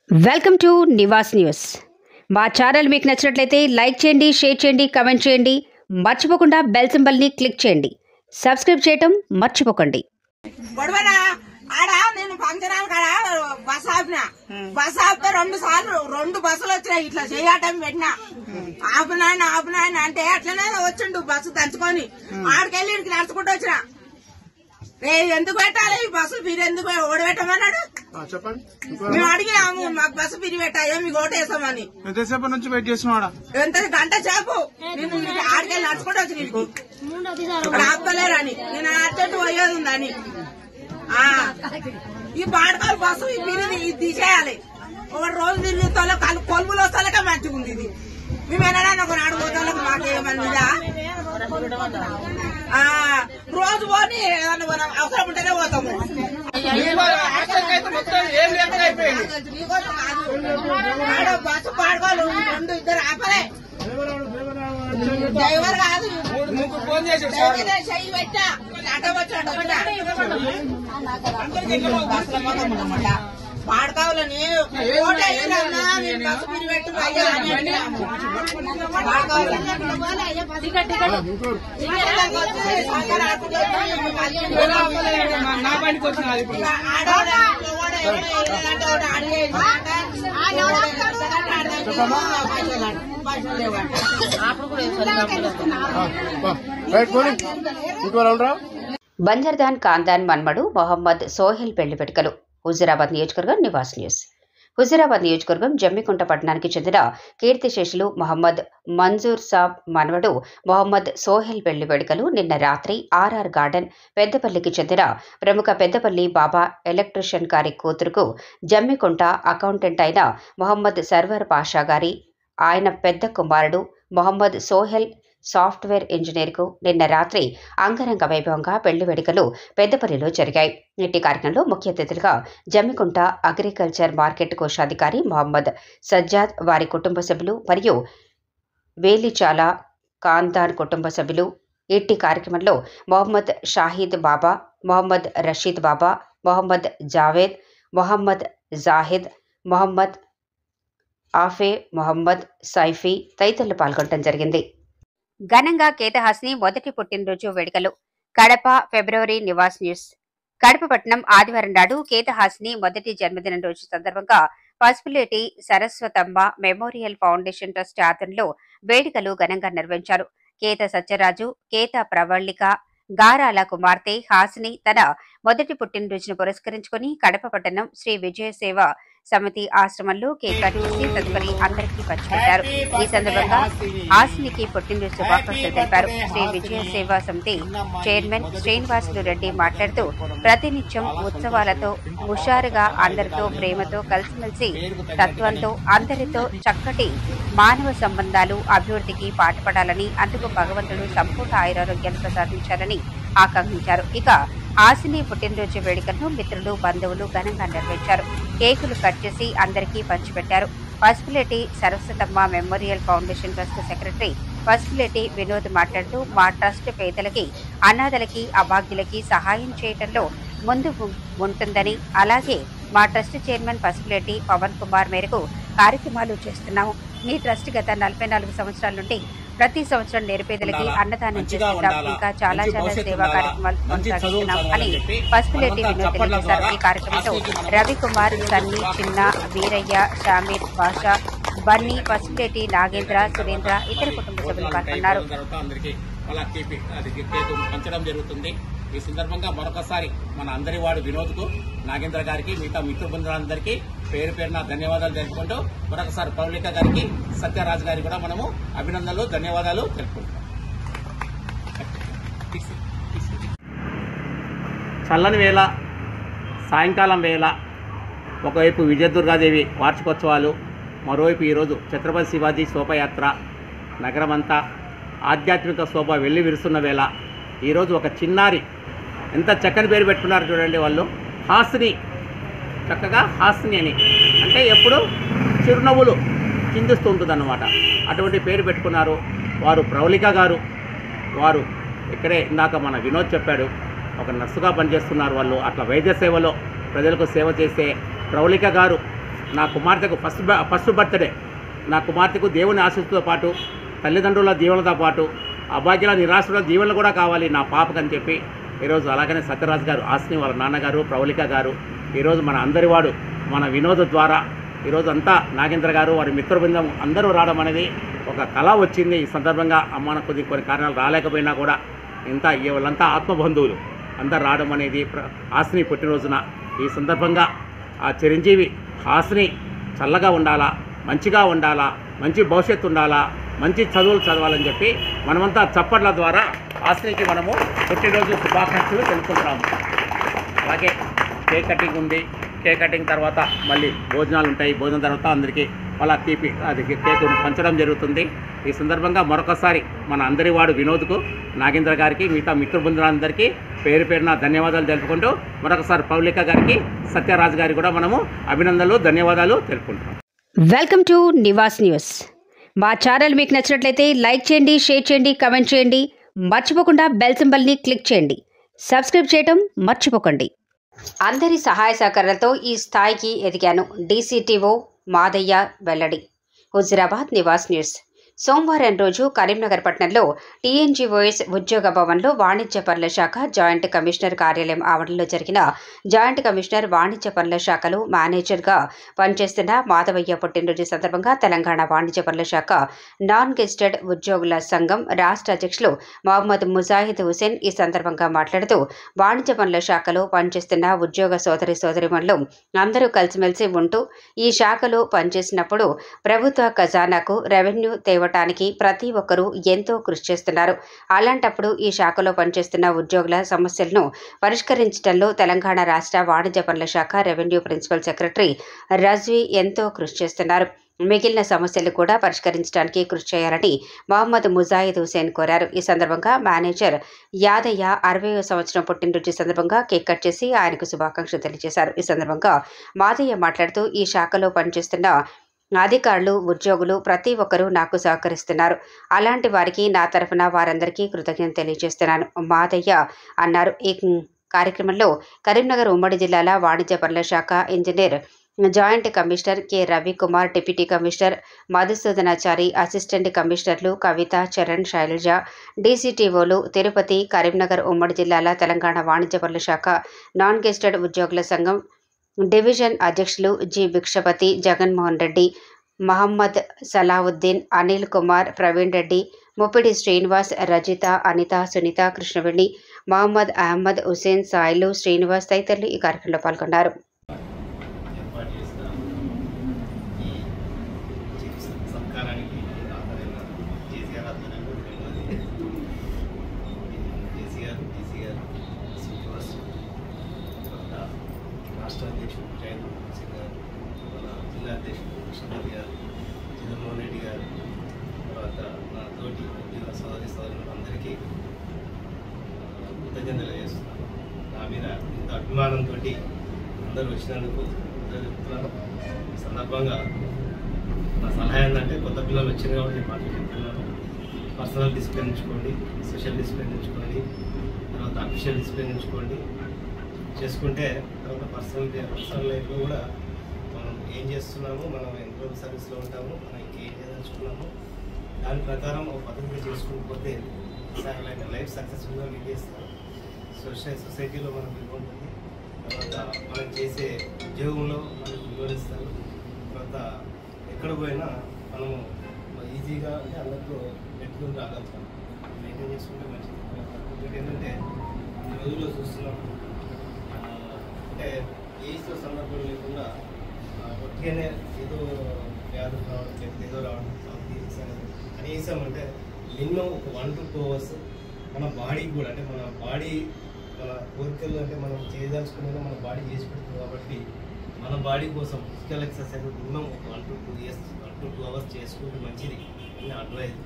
Welcome to Nivas news. మా channel మీకు నచ్చినట్లయితే లైక్ చేయండి, షేర్ చేయండి, కామెంట్ చేయండి. మర్చిపోకుండా బెల్ సింబల్ని క్లిక్ చేయండి. సబ్స్క్రైబ్ చేయటం మర్చిపోకండి. నేను ఫంక్షన్ హాల్ కాడ బస్ ఆపిన. బస్ ఆపితే 2 సార్లు 2 బస్సులు వచ్చినాయి. ఇట్లా చేయటం పెట్టినా ఆపునాయన అంటే అట్లనే వచ్చిండు బస్సు దంచుకొని. ఆడికెళ్ళి ఇడికి నడుచుకుంటూ వచ్చిన. ఎందుకు పెట్టాలి ఈ బస్సులు మీరు ఎందుకు ఓడబెట్టమన్నాడు. మేము అడిగినాము మాకు బస్సు పిరి పెట్టాయో మీకు ఓటేసామని. ఎంతసేపు నుంచి వెయిట్ చేస్తున్నాడా? ఎంత గంట సేపు నేను ఆడికెళ్ళి నడుచుకుంటూ వచ్చిన. ఇక్కడ ఆపలేరని నేను అర్జెంట్ పోయేది ఉందని. ఈ పాడకాలు బస్సు ఈ పిరిని తీసేయాలి. ఒక రోజు తిరిగి కొలుపులు వస్తాలకే మంచిగా ఉంది. ఇది మేము ఏనాడైనా ఒక నాడు పోతాలకు మాకేమన్నా రోజు పోని ఏదన్నా అవసరం ఉంటేనే పోతాము. బస్సు పాడుకోవాలి 2 ఆపలే. డ్రైవర్ కాదు చెయ్యి పెట్టా ఆటో వచ్చాడు పాడకావులని బస్సు పిరి పెట్టు బంజర్దాన్ ఖాందాన్ మన్మడు మొహమ్మద్ సోహెల్ పెళ్లి వేడుకలు. హుజూరాబాద్ నియోజకవర్గం నివాస్ న్యూస్. హుజూరాబాద్ నియోజకవర్గం జమ్మికుంట పట్టణానికి చెందిన కీర్తిశేషులు మొహమ్మద్ మంజూర్ సాబ్ మన్వడు మొహమ్మద్ సోహెల్ పెళ్లి వేడుకలు నిన్న రాత్రి ఆర్ఆర్ గార్డెన్ పెద్దపల్లికి చెందిన ప్రముఖ పెద్దపల్లి బాబా ఎలక్ట్రీషియన్ గారి కూతురుకు జమ్మికుంట అకౌంటెంట్ అయిన మొహమ్మద్ సర్వర్ పాషా గారి ఆయన పెద్ద కుమారుడు మొహమ్మద్ సోహెల్ సాఫ్ట్వేర్ ఇంజనీర్కు నిన్న రాత్రి అంగరంగ వైభవంగా పెళ్లి వేడుకలు పెద్దపల్లిలో జరిగాయి. ఇట్టి కార్యక్రమంలో ముఖ్య అతిథులుగా జమ్మికుంట అగ్రికల్చర్ మార్కెట్ కోశాధికారి మొహమ్మద్ సజ్జాద్, వారి కుటుంబ సభ్యులు మరియు వేలిచాల ఖాందాన్ కుటుంబ సభ్యులు. ఇట్టి కార్యక్రమంలో మొహమ్మద్ షాహిద్ బాబా, మొహమ్మద్ రషీద్ బాబా, మొహమ్మద్ జావేద్, మొహమ్మద్ జాహిద్, మొహమ్మద్ ఆఫే, మొహమ్మద్ సైఫీ తదితరులు పాల్గొనడం జరిగింది. ఘనంగా కేతహాస్ని మొదటి పుట్టినరోజు వేడుకలు. కడప ఫిబ్రవరి నివాస్ న్యూస్. కడప పట్టణం ఆదివారం నాడు కేతహాస్ని మొదటి జన్మదిన రోజు సందర్భంగా Pasupuleti Saraswatamma memorial foundation trust ఆధ్వర్యంలో వేడుకలు ఘనంగా నిర్వహించారు. కేత సత్యరాజు, కేత ప్రవళిక గారాల కుమార్తె హాసిని తన మొదటి పుట్టినరోజును పురస్కరించుకుని కడప పట్టణం శ్రీ విజయ సేవ సమితి ఆశ్రమంలో కేక్ కట్ చేసి తదుపరి అందరికీ పంచిపెట్టారు. ఈ సందర్భంగా హాసినికి పుట్టినరోజు శుభాకాంక్షలు తెలిపారు. శ్రీ విజయ సేవా సమితి చైర్మన్ శ్రీనివాసులు రెడ్డి మాట్లాడుతూ ప్రతినిత్యం ఉత్సవాలతో హుషారుగా అందరితో ప్రేమతో కలిసిమెలిసి తత్వంతో అందరితో చక్కటి మానవ సంబంధాలు అభివృద్ధికి పాటుపడాలని, అందుకు భగవంతుడు సంపూర్ణ ఆయురారోగ్యాలు ప్రసాదించాలని ఆకాంక్షించారు. ఇక హాసిని పుట్టినరోజు వేడుకలను మిత్రులు, బంధువులు ఘనంగా నిర్వహించారు. కేకులు కట్ చేసి అందరికీ పంచిపెట్టారు. Pasupuleti Saraswatamma memorial foundation trust secretary Pasupuleti Vinod మాట్లాడుతూ మా ట్రస్ట్ పేదలకి, అనాథలకి, అభాగ్యులకి సహాయం చేయడంలో ముందు ఉంటుందని, అలాగే మా ట్రస్ట్ చైర్మన్ పసుపులేటి పవన్ కుమార్ మేరకు కార్యక్రమాలు చేస్తున్నాము. మీ ట్రస్ట్ గత 44 సంవత్సరాల నుండి ప్రతి సంవత్సరం నిరుపేదలకి అన్నదానం చేస్తున్నాం. ఇంకా చాలా సేవా కార్యక్రమాలు కొనసాగిస్తున్నాం అని పసుపులేటి వినోద్ తెలియజేశారు. ఈ కార్యక్రమంలో రవికుమార్, సన్నీ, చిన్న, వీరయ్య, షామీర్, భాషా, బన్నీ, పసుపులేటి నాగేంద్ర, సురేంద్ర, ఇతర కుటుంబ సభ్యులు పాల్గొన్నారు. ఈ సందర్భంగా మరొకసారి మన అందరి వాడు వినోద్ కు, నాగేంద్ర గారికి, మిగతా మిత్ర బృందాలందరికీ పేరు పేరున ధన్యవాదాలు తెలుపుకుంటూ మరొకసారి ప్రవళిక గారికి, సత్యరాజ్ గారికి కూడా మనము అభినందనలు, ధన్యవాదాలు తెలుపుకుంటాం. చల్లని వేళ, సాయంకాలం వేళ ఒకవైపు విజయదుర్గాదేవి వార్షికోత్సవాలు, మరోవైపు ఈరోజు ఛత్రపతి శివాజీ శోభయాత్ర, నగరమంతా ఆధ్యాత్మిక శోభ వెళ్లి విరుస్తున్న వేళ ఈరోజు ఒక చిన్నారి ఎంత చక్కని పేరు పెట్టుకున్నారు చూడండి. వాళ్ళు హాసిని, చక్కగా హాసిని అని అంటే ఎప్పుడు చిరునవ్వులు చిందిస్తూ ఉంటుందన్నమాట. అటువంటి పేరు పెట్టుకున్నారు. వారు ప్రవళిక గారు, వారు ఇక్కడే ఇందాక మన వినోద్ చెప్పాడు, ఒక నర్సుగా పనిచేస్తున్నారు వాళ్ళు. అట్లా వైద్య సేవలో ప్రజలకు సేవ చేసే ప్రవళిక గారు నా కుమార్తెకు ఫస్ట్ బర్త్డే, నా కుమార్తెకు దేవుని ఆశీస్సుతో పాటు తల్లిదండ్రుల దీవెనలతో పాటు అభాగ్యుల నిరాశ్రుల దీవెనలు కూడా కావాలి నా పాపకని చెప్పి ఈరోజు అలాగనే సత్యరాజు గారు, ఆస్ని వాళ్ళ నాన్నగారు, ప్రవళిక గారు ఈరోజు మన అందరివాడు మన వినోద్ ద్వారా ఈరోజు అంతా నాగేంద్ర గారు వారి మిత్ర బృందం అందరూ రావడం అనేది ఒక కళ వచ్చింది. ఈ సందర్భంగా అమ్మ కొన్ని కారణాలు రాలేకపోయినా కూడా వాళ్ళంతా ఆత్మబంధువులు అందరు రావడం అనేది హాస్ని పుట్టినరోజున. ఈ సందర్భంగా ఆ చిరంజీవి హాస్ని చల్లగా ఉండాలా, మంచిగా ఉండాలా, మంచి భవిష్యత్తు ఉండాలా, మంచి చదువులు చదవాలని చెప్పి మనమంతా చప్పట్ల ద్వారా హాస్నికి మనము పుట్టినరోజు శుభాకాంక్షలు తెలుపుకుంటాము. అలాగే కేక్ కటింగ్ ఉంది. కేక్ కటింగ్ తర్వాత మళ్ళీ భోజనాలు ఉంటాయి. భోజనం తర్వాత అందరికీ వాళ్ళ కేక్ పంచడం జరుగుతుంది. ఈ సందర్భంగా మరొకసారి మన అందరి వాడు వినోద్కు, నాగేంద్ర గారికి, మిగతా మిత్ర బృందాలందరికీ పేరు పేరున ధన్యవాదాలు తెలుపుకుంటూ మరొకసారి పౌలిక గారికి, సత్యరాజు గారికి కూడా మనము అభినందనలు, ధన్యవాదాలు తెలుపుకుంటాం. Welcome to Nivas news. మా ఛానల్ మీకు నచ్చినట్లయితే లైక్ చేయండి, షేర్ చేయండి, కామెంట్ చేయండి. మర్చిపోకుండా బెల్ సింబల్ని క్లిక్ చేయండి. సబ్స్క్రైబ్ చేయడం మర్చిపోకండి. అందరి సహాయ సహకారాలతో ఈ స్థాయికి ఎదిగాను. డీసీటీఓ మాదయ్య వెల్లడి. హుజురాబాద్ నివాస్ న్యూస్. సోమవారం రోజు కరీంనగర్ పట్టణంలో టీఎన్జీఓఎస్ ఉద్యోగ భవన్లో వాణిజ్య పనుల శాఖ జాయింట్ కమిషనర్ కార్యాలయం ఆవరణలో జరిగిన జాయింట్ కమిషనర్ వాణిజ్య పనుల శాఖలో మేనేజర్గా పనిచేస్తున్న మాధవయ్య పుట్టినరోజు సందర్భంగా తెలంగాణ వాణిజ్య పనుల శాఖ నాన్ గెస్టెడ్ ఉద్యోగుల సంఘం రాష్ట్ర అధ్యక్షులు మహమ్మద్ ముజాహిద్ హుసేన్ ఈ సందర్భంగా మాట్లాడుతూ వాణిజ్య పనుల శాఖలో పనిచేస్తున్న ఉద్యోగ సోదరిమణులు అందరూ కలిసిమెలిసి ఉంటూ ఈ శాఖలో పనిచేసినప్పుడు ప్రభుత్వ ఖజానాకు రెవెన్యూ తేవటానికి ప్రతి ఒక్కరూ ఎంతో కృషి చేస్తున్నారు. అలాంటప్పుడు ఈ శాఖలో పనిచేస్తున్న ఉద్యోగుల సమస్యలను పరిష్కరించడంలో తెలంగాణ రాష్ట్ర వాణిజ్య పనుల శాఖ రెవెన్యూ ప్రిన్సిపల్ సెక్రటరీ రజ్వీ ఎంతో కృషి చేస్తున్నారు. మిగిలిన సమస్యలు కూడా పరిష్కరించడానికి కృషి చేయాలని మహమ్మద్ ముజాహిద్ హుసేన్ కోరారు. ఈ సందర్భంగా మేనేజర్ యాదయ్య 60వ సంవత్సరం పుట్టినరోజు సందర్భంగా కేక్ కట్ చేసి ఆయనకు శుభాకాంక్షలు తెలియజేశారు. ఈ సందర్భంగా మాదయ్య మాట్లాడుతూ ఈ శాఖలో పనిచేస్తున్న అధికారులు, ఉద్యోగులు ప్రతి ఒక్కరూ నాకు సహకరిస్తున్నారు. అలాంటి వారికి నా తరఫున వారందరికీ కృతజ్ఞతలు తెలియజేస్తున్నాను మాదయ్య అన్నారు. ఈ కార్యక్రమంలో కరీంనగర్ ఉమ్మడి జిల్లాల వాణిజ్య పనుల శాఖ engineer joint commissioner K Ravikumar, deputy commissioner Madhusudanachari, assistant కమిషనర్లు కవిత, చరణ్, శైలజ, డీసీటీఓలు, తిరుపతి, కరీంనగర్ ఉమ్మడి జిల్లాల తెలంగాణ వాణిజ్య పనుల శాఖ నాన్ గెస్టెడ్ ఉద్యోగుల సంఘం డివిజన్ అధ్యక్షులు జి భిక్షపతి, జగన్మోహన్ రెడ్డి, మహమ్మద్ సలావుద్దీన్, అనిల్ కుమార్, ప్రవీణ్ రెడ్డి, ముప్పిడి శ్రీనివాస్, రజిత, అనిత, సునీత, కృష్ణవేణి, మహమ్మద్ అహ్మద్, హుసేన్, సాయిలు, శ్రీనివాస్ తదితరులు ఈ కార్యక్రమంలో పాల్గొన్నారు. రాష్ట్ర అధ్యక్షుడు జగన్మోహన్ సింగ్ గారు, మన జిల్లా అధ్యక్షుడు కృష్ణపతి గారు, జగన్మోహన్ రెడ్డి గారు, తర్వాత నా తోటి ఉద్యోగ సోదరులు అందరికీ కృతజ్ఞతలు చేస్తున్నాను. నా మీద ఇంత అభిమానంతో అందరూ వచ్చినందుకు చెప్తున్నాను. ఈ సందర్భంగా నా సలహా ఏంటంటే కొత్త పిల్లలు వచ్చింది కాబట్టి నేను మాటలు చెప్తున్నాను. పర్సనల్ డిసిప్లిన్ ఉంచుకోండి, సోషల్ డిసిప్లిన్ ఉంచుకోండి, తర్వాత అఫీషియల్ డిసిప్లిన్ ఉంచుకోండి. చేసుకుంటే తర్వాత పర్సనల్ లైఫ్లో కూడా మనం ఏం చేస్తున్నాము, మనం ఎంత సర్వీస్లో ఉంటాము, మనం ఇంకేం చేయదలుచుకున్నాము, దాని ప్రకారం ఒక పద్ధతిగా చేసుకోకపోతే లైఫ్ సక్సెస్ఫుల్గా లీడ్ చేస్తాం. సొసైటీలో మనకు విలువ ఉంటుంది. తర్వాత మనం చేసే ఉద్యోగంలో మనకు విలువనిస్తారు. తర్వాత ఎక్కడ పోయినా మనము ఈజీగా అంటే అందరితో పెట్టుకుని రాగలుగుతాం. మెయింటైన్ చేసుకుంటే మంచిది. ఇంకోటి ఏంటంటే ఈ రోజుల్లో చూస్తున్నాం అంటే ఏజ్తో సందర్భం లేకుండా ఒట్టిగానే ఏదో వ్యాధులు రావడం, లేకపోతే ఏదో రావడం, కనీసం అంటే మినిమం ఒక 1 to 2 hours మన బాడీకి కూడా అంటే మన బాడీ మన కోరికలు అంటే మనం చేయదలుచుకునేది మన బాడీ చేసి పెడుతుంది. కాబట్టి మన బాడీ కోసం ఫిజికల్ ఎక్సర్సైజ్ మినిమం ఒక 1 to 2 hours చేసుకుంటే మంచిది అని అడ్వైజ్.